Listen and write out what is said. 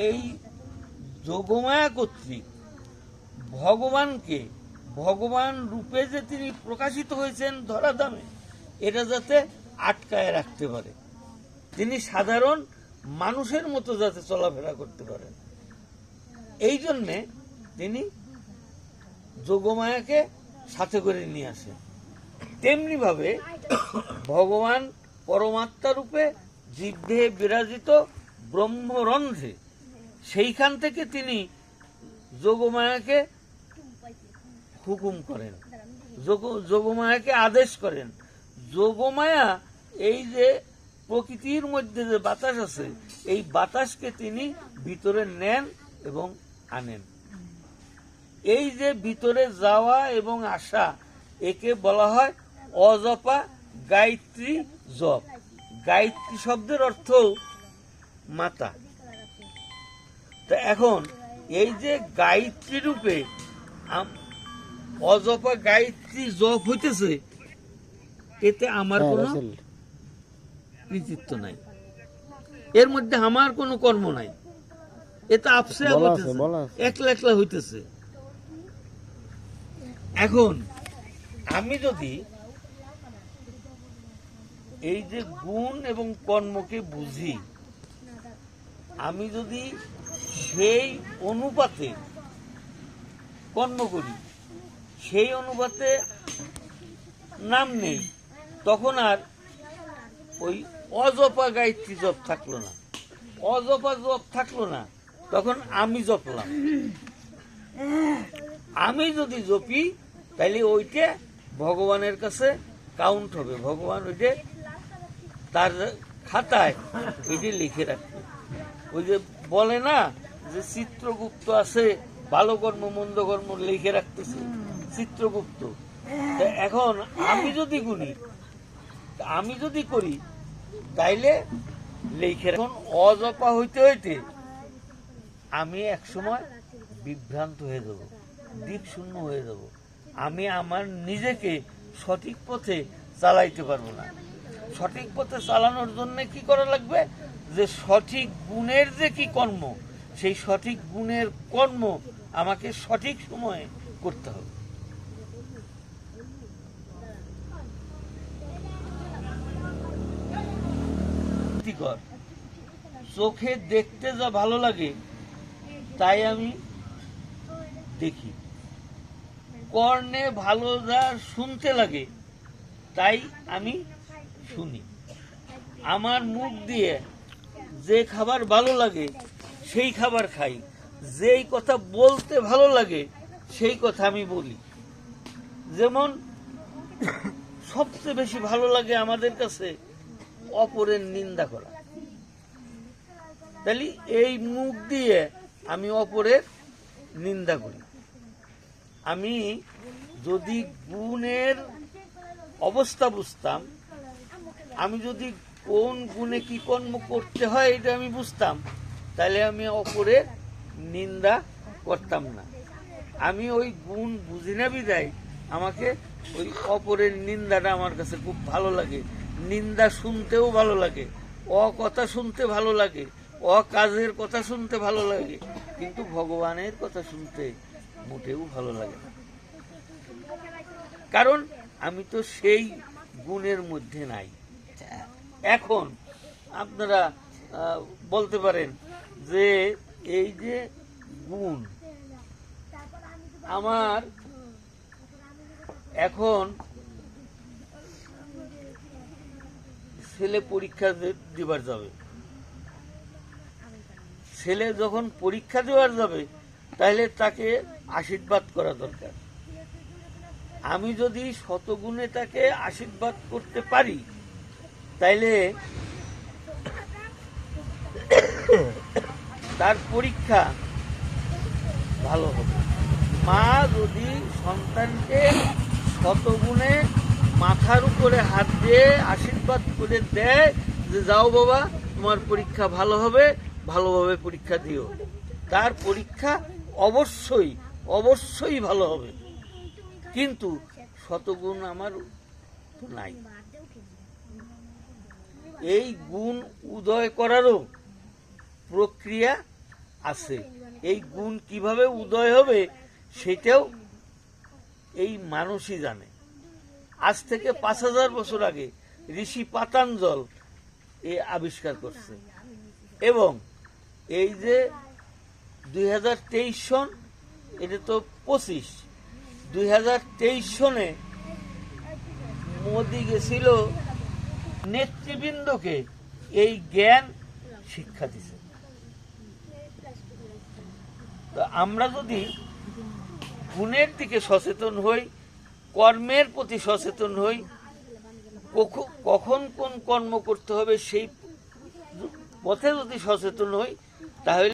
এই যোগমায়া কর্তৃক ভগবানকে ভগবান রূপে যে তিনি প্রকাশিত হয়েছেন ধরাধামে, এটা যাতে আটকায় রাখতে পারে, তিনি সাধারণ মানুষের মতো যাতে চলাফেরা করতে পারেন, এই জন্যে তিনি যোগমায়াকে সাথে করে নিয়ে আসেন। তেমনি ভাবে ভগবান পরমাত্মা রূপে জীবদেহে বিরাজিত ব্রহ্মরন্ধ্রে, সেইখান থেকে তিনি যোগমায়াকে হুকুম করেন, যোগমায়াকে আদেশ করেন। যোগমায়া এই যে প্রকৃতির মধ্যে যে বাতাস আছে, এই বাতাসকে তিনি ভিতরে নেন এবং আনেন। এই যে ভিতরে যাওয়া এবং আসা, একে বলা হয় অজপা গায়ত্রী জপ। গায়ত্রী শব্দের অর্থ মাতা। তা এখন এই যে গায়ত্রী রূপে অজপা গায়ত্রী জপ হইতেছে, এতে আমার কোনো কৃতিত্ব নাই, এর মধ্যে আমার কোনো কর্ম নাই, এটা আপসে একলা একলা হইতেছে। এখন আমি যদি এই যে গুণ এবং কর্মকে বুঝি, আমি যদি সেই অনুপাতে কর্ম করি, সেই অনুপাতে নাম নেই, তখন আর ওই অজপা গায়ত্রী জপ থাকলো না। অজপা জপ থাকলো না, তখন আমি জপলাম। আমি যদি জপি, তাহলে ওইটা ভগবানের কাছে কাউন্ট হবে, ভগবান ওইটা তার খাতায় ওইটা লিখে রাখবে। ওই যে বলে না যে চিত্রগুপ্ত আছে, ভালো কর্ম মন্দ কর্ম লিখে রাখতেছে চিত্রগুপ্ত। এখন আমি যদি গুনি, আমি যদি করি, তাইলে লিখে। এখন অজপা হইতে হইতে আমি একসময় বিভ্রান্ত হয়ে যাব, দিক শূন্য হয়ে যাব। আমি আমার নিজেকে সঠিক পথে চালাইতে পারবো না। সঠিক পথে চালানোর জন্য কি করা লাগবে? যে সঠিক গুণের যে কি কর্ম, সেই সঠিক গুণের কর্ম আমাকে সঠিক সময়ে করতে হবে। চোখে দেখতে যা ভালো লাগে তাই আমি দেখি, কর্ণে ভালো যা শুনতে লাগে তাই আমি শুনি, আমার মুখ দিয়ে যে খাবার ভালো লাগে সেই খাবার খাই, যেই কথা বলতে ভালো লাগে সেই কথা আমি বলি। যেমন সবচেয়ে বেশি ভালো লাগে আমাদের কাছে অপরের নিন্দা করা, তাহলে এই মুখ দিয়ে আমি অপরের নিন্দা করি। আমি যদি গুণের অবস্থা বুঝতাম, আমি যদি কোন গুণে কি কর্ম করতে হয় এটা আমি বুঝতাম, তাহলে আমি অপরের নিন্দা করতাম না। আমি ওই গুণ বুঝি না বিদায় আমাকে ওই অপরের নিন্দাটা আমার কাছে খুব ভালো লাগে। নিন্দা শুনতেও ভালো লাগে, কথা শুনতে ভালো লাগে, কাজের কথা শুনতে ভালো লাগে, কিন্তু ভগবানের কথা শুনতে মোটেও ভালো লাগে না। কারণ আমি তো সেই গুণের মধ্যে নাই। এখন আপনারা বলতে পারেন যে এই যে গুণ, আমার এখন ছেলে পরীক্ষা দেবার যাবে, ছেলে যখন পরীক্ষা দেওয়ার যাবে তাহলে তাকে আশীর্বাদ করা দরকার। আমি যদি শতগুণে তাকে আশীর্বাদ করতে পারি, তাইলে তার পরীক্ষা ভালো হবে। মা যদি সন্তানকে শতগুণে মাথার উপরে হাত দিয়ে আশীর্বাদ করে দেয় যে যাও বাবা, তোমার পরীক্ষা ভালো হবে, ভালোভাবে পরীক্ষা দিও, তার পরীক্ষা অবশ্যই অবশ্যই ভালো হবে। কিন্তু শতগুণ আমার নাই। এই গুণ উদয় করারও প্রক্রিয়া আছে, এই গুণ কিভাবে উদয় হবে সেটাও এই মানুষই জানে। আজ থেকে 5000 বছর আগে ঋষি পাতাঞ্জল এ আবিষ্কার করছে। এবং এই যে 2023 সন, এটা তো 25, 2023 সনে মোদি গেছিল নেতৃবৃন্দকে এই জ্ঞান শিক্ষা দিছে। তো আমরা যদি গুণের দিকে সচেতন হই, কর্মের প্রতি সচেতন হই, কখন কোন কর্ম করতে হবে সেই পথে যদি সচেতন হই, তাহলে